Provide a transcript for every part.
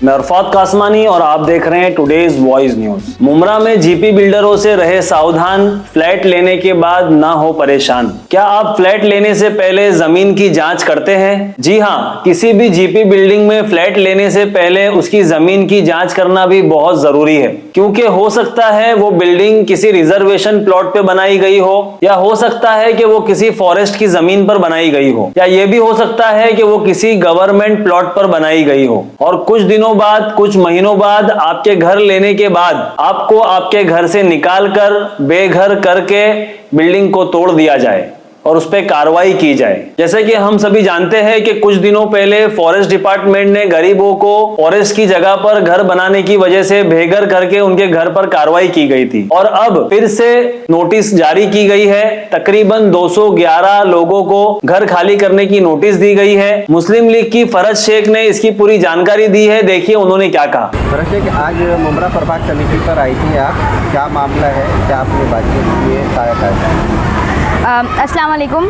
मैं अरफात कासमानी और आप देख रहे हैं टुडेज वॉइस न्यूज। मुमरा में जीपी बिल्डरों से रहे सावधान, फ्लैट लेने के बाद ना हो परेशान। क्या आप फ्लैट लेने से पहले जमीन की जांच करते हैं? जी हाँ, किसी भी जीपी बिल्डिंग में फ्लैट लेने से पहले उसकी जमीन की जांच करना भी बहुत जरूरी है, क्योंकि हो सकता है वो बिल्डिंग किसी रिजर्वेशन प्लॉट पे बनाई गई हो, या हो सकता है कि वो किसी फॉरेस्ट की जमीन पर बनाई गई हो, या ये भी हो सकता है कि वो किसी गवर्नमेंट प्लॉट पर बनाई गई हो और कुछ दिनों बाद, कुछ महीनों बाद आपके घर लेने के बाद आपको आपके घर से निकालकर बेघर करके बिल्डिंग को तोड़ दिया जाए और उस पर कार्रवाई की जाए। जैसे कि हम सभी जानते हैं कि कुछ दिनों पहले फॉरेस्ट डिपार्टमेंट ने गरीबों को फॉरेस्ट की जगह पर घर बनाने की वजह से बेघर करके उनके घर पर कार्रवाई की गई थी और अब फिर से नोटिस जारी की गई है। तकरीबन 211 लोगों को घर खाली करने की नोटिस दी गई है। मुस्लिम लीग की फरज शेख ने इसकी पूरी जानकारी दी है। देखिए उन्होंने क्या कहा। फरज शेख, आज मुमरा प्रभाग समिति पर आई थी आप, क्या मामला है, क्या आपने बातचीत की है? अस्सलाम वालेकुम।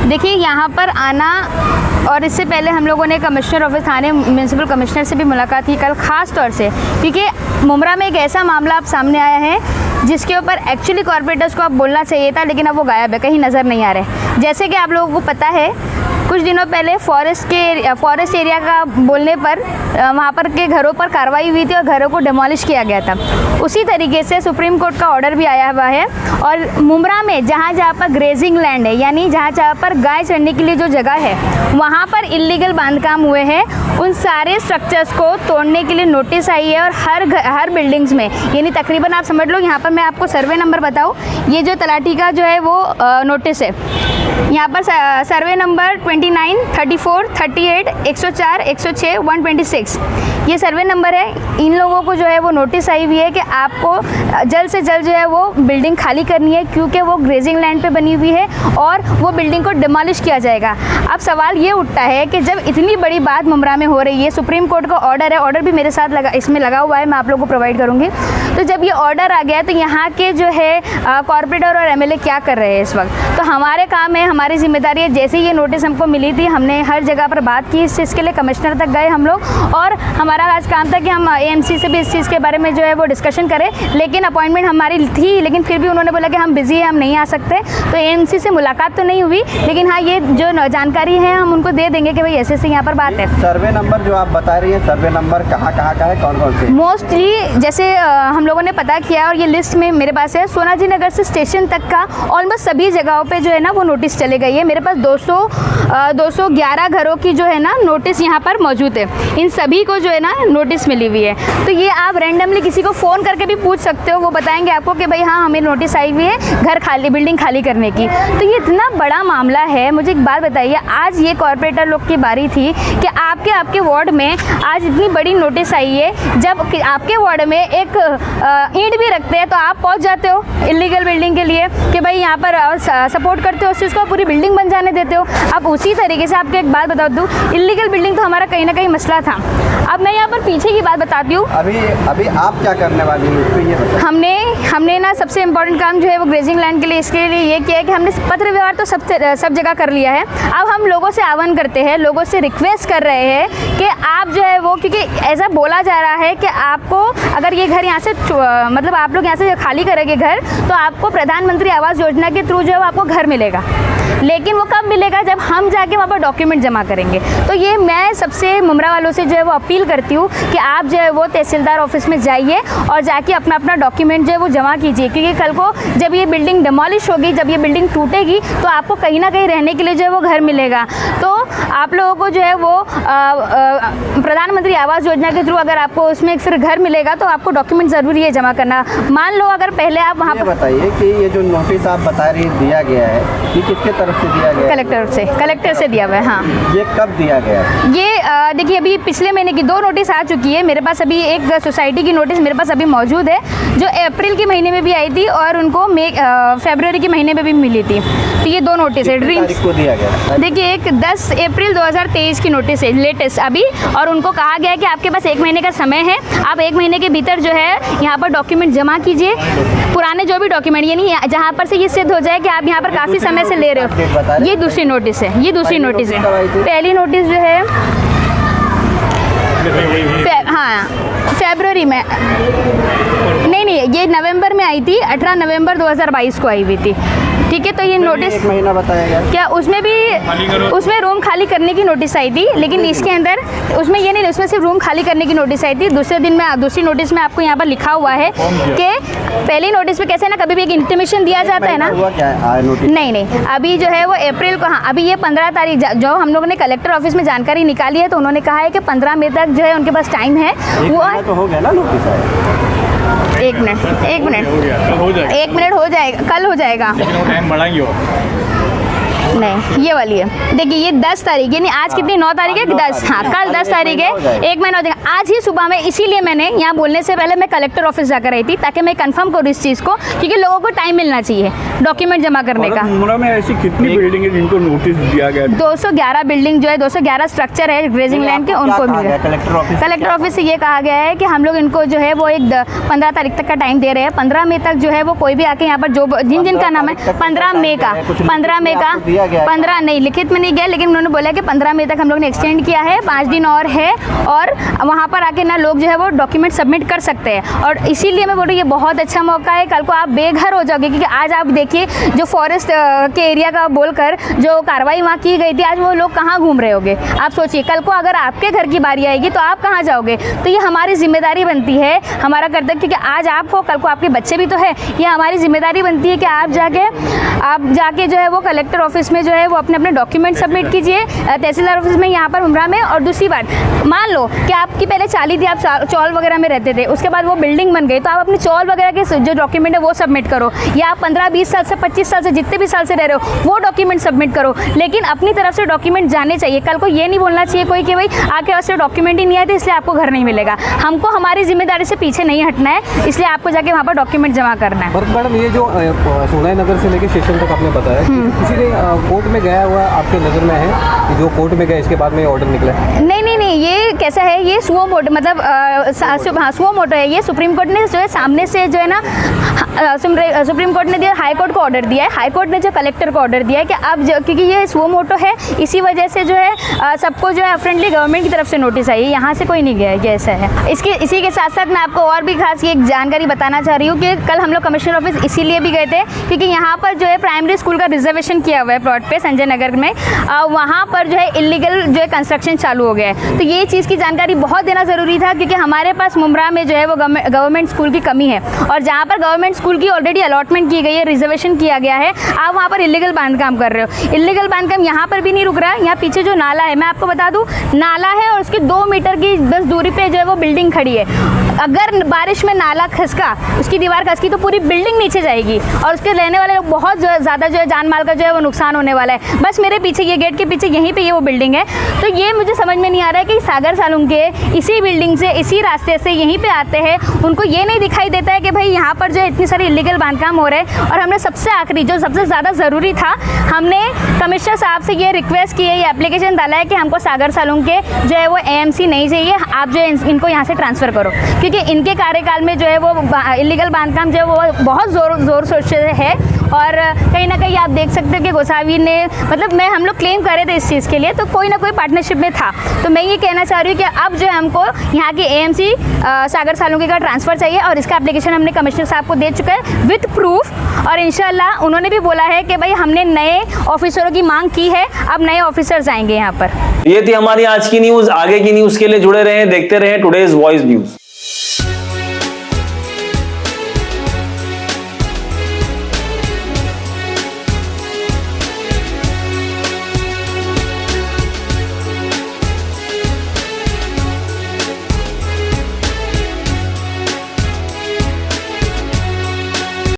देखिए, यहाँ पर आना और इससे पहले हम लोगों ने कमिश्नर ऑफिस थाने म्यूनसिपल कमिश्नर से भी मुलाकात की कल, ख़ास तौर से क्योंकि मुमरा में एक ऐसा मामला अब सामने आया है जिसके ऊपर एक्चुअली कॉर्पोरेटर्स को अब बोलना चाहिए था, लेकिन अब वो गायब है, कहीं नज़र नहीं आ रहे। जैसे कि आप लोगों को पता है, कुछ दिनों पहले फॉरेस्ट एरिया का बोलने पर वहाँ पर के घरों पर कार्रवाई हुई थी और घरों को डिमोलिश किया गया था। उसी तरीके से सुप्रीम कोर्ट का ऑर्डर भी आया हुआ है और मुमरा में जहाँ पर ग्रेजिंग लैंड है, यानी जहाँ पर गाय चढ़ने के लिए जो जगह है, वहाँ पर इल्लीगल बांधकाम हुए हैं, उन सारे स्ट्रक्चर्स को तोड़ने के लिए नोटिस आई है और हर बिल्डिंग्स में, यानी तकरीबन आप समझ लो, यहाँ पर मैं आपको सर्वे नंबर बताऊँ, ये जो तलाटी का जो है वो नोटिस है, यहाँ पर सर्वे नंबर 29, 34, 38, 104, 106, 126 ये सर्वे नंबर है। इन लोगों को जो है वो नोटिस आई हुई है कि आपको जल्द से जल्द जो है वो बिल्डिंग खाली करनी है, क्योंकि वो ग्रेजिंग लैंड पे बनी हुई है और वो बिल्डिंग को डिमोलिश किया जाएगा। अब सवाल ये उठता है कि जब इतनी बड़ी बात मुमरा में हो रही है, सुप्रीम कोर्ट का ऑर्डर है, ऑर्डर भी मेरे साथ इसमें लगा हुआ है, मैं आप लोगों को प्रोवाइड करूँगी। तो जब ये ऑर्डर आ गया तो यहाँ के जो है कॉर्पोरेटर और MLA क्या कर रहे हैं इस वक्त? तो हमारे काम है, हमारी जिम्मेदारी है, जैसे ये नोटिस हमको मिली थी हमने हर जगह पर बात की इस चीज़ के लिए, कमिश्नर तक गए हम लोग और हमारा आज काम था कि हम AMC से भी इस चीज़ के बारे में जो है वो डिस्कशन करें, लेकिन अपॉइंटमेंट हमारी थी, लेकिन फिर भी उन्होंने बोला कि हम बिजी हैं, हम नहीं आ सकते। तो AMC से मुलाकात तो नहीं हुई, लेकिन हाँ ये जो जानकारी है हम उनको दे देंगे कि भाई ऐसे यहाँ पर बात है। सर्वे नंबर जो आप बता रही है, सर्वे नंबर कहाँ का है, कौन कौन से? मोस्टली जैसे हम लोगों ने पता किया और ये लिस्ट में मेरे पास है, सोनाजी नगर से स्टेशन तक का ऑलमोस्ट सभी जगहों पे जो है ना वो नोटिस चले गई है। मेरे पास 211 घरों की जो है ना नोटिस यहाँ पर मौजूद है, इन सभी को जो है ना नोटिस मिली हुई है। तो ये आप रैंडमली किसी को फ़ोन करके भी पूछ सकते हो, वो बताएंगे आपको कि भाई हाँ हमें नोटिस आई हुई है घर खाली, बिल्डिंग खाली करने की। तो ये इतना बड़ा मामला है। मुझे एक बात बताइए, आज ये कॉर्पोरेटर लोग की बारी थी कि आपके वार्ड में आज इतनी बड़ी नोटिस आई है, जब आपके वार्ड में एक ईंट भी रखते हैं तो आप पहुँच जाते हो इलीगल बिल्डिंग के लिए कि भाई यहाँ पर सपोर्ट करते हो उस चीज़ को, पूरी बिल्डिंग बन जाने देते हो। अब उसी तरीके से आपको एक बात बता दूँ, इलीगल बिल्डिंग तो हमारा कहीं ना कहीं मसला था। अब मैं यहाँ पर पीछे की बात बताती हूँ। अभी आप क्या करने वाली हैं इसको ये बताइए। हमने ना सबसे इम्पोर्टेंट काम जो है वो ग्रेजिंग लैंड के लिए इसके लिए ये किया है कि हमने पत्र व्यवहार तो सब जगह कर लिया है। अब हम लोगों से आह्वान करते हैं, लोगों से रिक्वेस्ट कर रहे हैं कि आप जो है वो, क्योंकि ऐसा बोला जा रहा है कि आपको अगर ये घर यहाँ से मतलब आप लोग यहाँ से खाली करेंगे घर, तो आपको प्रधानमंत्री आवास योजना के थ्रू जो है वो आपको घर मिलेगा, लेकिन वो कब मिलेगा? जब हम जाके वहाँ पर डॉक्यूमेंट जमा करेंगे। तो ये मैं सबसे मुमरा वालों से जो है वो अपील करती हूँ कि आप जो है वो तहसीलदार ऑफिस में जाइए और जाके अपना डॉक्यूमेंट जो है वो जमा कीजिए, क्योंकि कल को जब ये बिल्डिंग डिमोलिश होगी, जब ये बिल्डिंग टूटेगी, तो आपको कहीं ना कहीं रहने के लिए जो है वो घर मिलेगा। तो आप लोगों को जो है वो प्रधानमंत्री आवास योजना के थ्रू अगर आपको उसमें फिर घर मिलेगा तो आपको डॉक्यूमेंट ज़रूरी है जमा करना। मान लो अगर पहले आप वहाँ पर बताइए कि ये जो नोटिस आप बता रही दिया गया है, ये किसके तरफ से दिया गया? कलेक्टर से दिया हुआ है। हाँ, ये कब दिया गया? ये देखिए अभी पिछले महीने की 2 नोटिस आ चुकी है मेरे पास। अभी एक सोसाइटी की नोटिस मेरे पास अभी मौजूद है जो अप्रैल के महीने में भी आई थी और उनको फरवरी के महीने में भी मिली थी। तो ये 2 नोटिस है। तारीख को दिया गया? देखिए एक 10 अप्रैल 2023 की नोटिस है लेटेस्ट अभी, और उनको कहा गया है कि आपके पास 1 महीने का समय है, आप 1 महीने के भीतर जो है यहाँ पर डॉक्यूमेंट जमा कीजिए, पुराने जो भी डॉक्यूमेंट, यानी जहाँ पर से ये सिद्ध हो जाए कि आप यहाँ पर काफ़ी समय से ले रहे हो। ये दूसरी नोटिस है, ये दूसरी नोटिस है। पहली नोटिस जो है हाँ फेब्रुवरी में, नहीं ये नवंबर में आई थी, 18 नवंबर 2022 को आई हुई थी। ठीक है, तो ये नोटिस 1 महीना बताया गया क्या उसमें भी, उसमें रूम खाली करने की नोटिस आई थी, लेकिन इसके अंदर उसमें ये नहीं, उसमें सिर्फ रूम खाली करने की नोटिस आई थी। दूसरे दिन में दूसरी नोटिस में आपको यहाँ पर लिखा हुआ है कि पहली नोटिस में कैसे ना कभी भी एक इंटीमेशन दिया जाता है ना, हुआ क्या है नोटिस? नहीं अभी जो है वो अप्रैल को, हाँ अभी ये 15 तारीख जो हम लोगों ने कलेक्टर ऑफिस में जानकारी निकाली है, तो उन्होंने कहा है कि 15 मई तक जो है उनके पास टाइम है। वो तो हो गया ना नोटिस आया। एक मिनट हो जाएगा, कल हो जाएगा। टाइम बढ़ाएंगे नहीं ये वाली है, देखिए ये 10 तारीख, यानी आज कितनी 9 तारीख है, 10, हाँ कल 10 तारीख है, 1 महीना हो जाएगा। आज ही सुबह में, इसीलिए मैंने यहाँ बोलने से पहले मैं कलेक्टर ऑफिस जाकर आई थी, ताकि मैं कंफर्म करूँ इस चीज़ को, क्योंकि लोगों को टाइम मिलना चाहिए डॉक्यूमेंट जमा करने का। मुमरा में ऐसी कितनी बिल्डिंग है जिनको नोटिस दिया गया? 211 बिल्डिंग जो है, 211 स्ट्रक्चर है ग्रेजिंग लैंड के, उनको मिल गया। कलेक्टर ऑफिस से ये कहा गया है कि हम लोग इनको जो है वो एक 15 तारीख तक का टाइम दे रहे हैं। 15 मई तक जो है वो कोई भी आके यहाँ पर जो जिनका नाम है 15 मई का 15 नहीं लिखित में नहीं गया, लेकिन उन्होंने बोला कि 15 मई तक हम लोग ने एक्सटेंड किया है, 5 दिन और है, और वहाँ पर आके ना लोग जो है वो डॉक्यूमेंट सबमिट कर सकते हैं। और इसीलिए मैं बोल रही हूँ ये बहुत अच्छा मौका है, कल को आप बेघर हो जाओगे, क्योंकि आज आप देखिए जो फॉरेस्ट के एरिया का बोलकर जो कार्रवाई वहाँ की गई थी, आज वो लोग कहाँ घूम रहे होंगे। आप सोचिए कल को अगर आपके घर की बारी आएगी तो आप कहाँ जाओगे। तो ये हमारी जिम्मेदारी बनती है, हमारा कर्तव्य, क्योंकि आज आप हो, कल को आपके बच्चे भी तो है, ये हमारी जिम्मेदारी बनती है कि आप जाके जो है वो कलेक्टर ऑफिस में जो है वो अपने डॉक्यूमेंट सबमिट कीजिए, तहसीलदार ऑफिस में यहाँ पर उमरा में। और दूसरी बात, मान लो कि आपकी पहले चाली थी, आप चौल वगैरह में रहते थे, उसके बाद वो बिल्डिंग बन गई, तो आप अपने चौल वगैरह के जो डॉक्यूमेंट है वो सबमिट करो, या आप 15-20 साल से 25 साल से जितने भी साल से रह रहे हो वो डॉक्यूमेंट सबमिट करो, लेकिन अपनी तरफ से डॉक्यूमेंट जाने चाहिए। कल को ये नहीं बोलना चाहिए कोई कि भाई आपके पास से डॉक्यूमेंट ही नहीं आए थे इसलिए आपको घर नहीं मिलेगा। हमको हमारी जिम्मेदारी से पीछे नहीं हटना है, इसलिए आपको जाके वहाँ पर डॉक्यूमेंट जमा करना है। पर मैडम ये जो सोनाई नगर से लेकर स्टेशन तक आपने बताया, किसी ने कोर्ट में गया हुआ आपके नज़र में है कि जो कोर्ट में गया इसके बाद में ऑर्डर निकला? नहीं, ये कैसा है, ये सुओ मोटो, मतलब हाँ सुओ मोटो है, ये सुप्रीम कोर्ट ने जो है सामने से जो है ना, सुप्रीम कोर्ट ने दिया, हाई कोर्ट को ऑर्डर दिया है, हाई कोर्ट ने जो कलेक्टर को ऑर्डर दिया है कि अब क्योंकि ये सुओ मोटो है, इसी वजह से जो है सबको जो है फ्रेंडली गवर्नमेंट की तरफ से नोटिस आई है, यहाँ से कोई नहीं गया है, ऐसा है। इसी के साथ साथ मैं आपको और भी खास एक जानकारी बताना चाह रही हूँ कि कल हम लोग कमिश्नर ऑफिस इसीलिए भी गए थे क्योंकि यहाँ पर जो है प्राइमरी स्कूल का रिजर्वेशन किया हुआ है प्लॉट पे संजय नगर में, वहाँ पर जो है इलीगल जो है कंस्ट्रक्शन चालू हो गया है। तो ये चीज़ की जानकारी बहुत देना ज़रूरी था, क्योंकि हमारे पास मुमरा में जो है वो गवर्नमेंट स्कूल की कमी है, और जहाँ पर गवर्नमेंट स्कूल की ऑलरेडी अलॉटमेंट की गई है, रिजर्वेशन किया गया है, आप वहाँ पर इलीगल बांधकाम कर रहे हो। इलीगल बांधकाम यहाँ पर भी नहीं रुक रहा है, यहाँ पीछे जो नाला है, मैं आपको बता दूँ, नाला है और उसके 2 मीटर की बस दूरी पे जो है वो बिल्डिंग खड़ी है। अगर बारिश में नाला खसका, उसकी दीवार खसकी, तो पूरी बिल्डिंग नीचे जाएगी और उसके रहने वाले लोग बहुत ज़्यादा जो है जान माल का जो है वो नुकसान होने वाला है। बस मेरे पीछे, ये गेट के पीछे यहीं पे ये वो बिल्डिंग है। तो ये मुझे समझ में नहीं आ रहा है कि सागर सालुंग के इसी बिल्डिंग से, इसी रास्ते से यहीं पे आते हैं, उनको ये नहीं दिखाई देता है कि भाई यहाँ पर जो है इतनी सारी इलीगल बांधकाम हो रहे हैं। और हमने सबसे आखिरी, जो सबसे ज़्यादा ज़रूरी था, हमने कमिश्नर साहब से ये रिक्वेस्ट की है, ये एप्लीकेशन डाला है कि हमको सागर सालुंग के जो है वो AMC नहीं चाहिए, आप जो है इनको यहाँ से ट्रांसफ़र करो, क्योंकि इनके कार्यकाल में जो है वो इलीगल बांधकाम जो है वो बहुत ज़ोर शोर से है। और कहीं ना कहीं आप देख सकते हो कि गोसावी ने, मतलब हम लोग क्लेम कर रहे थे इस चीज़ के लिए, तो कोई ना कोई पार्टनरशिप में था। तो मैं ये कहना चाह रही हूँ कि अब जो है हमको यहाँ की AMC सागर सालुंके का ट्रांसफ़र चाहिए, और इसका एप्लीकेशन हमने कमिश्नर साहब को दे चुका है विथ प्रूफ। और इंशाल्लाह उन्होंने भी बोला है कि भाई हमने नए ऑफिसरों की मांग की है, अब नए ऑफिसर्स आएंगे यहाँ पर। ये थी हमारी आज की न्यूज़। आगे की न्यूज़ के लिए जुड़े रहें, देखते रहें टुडेज वॉइस न्यूज़।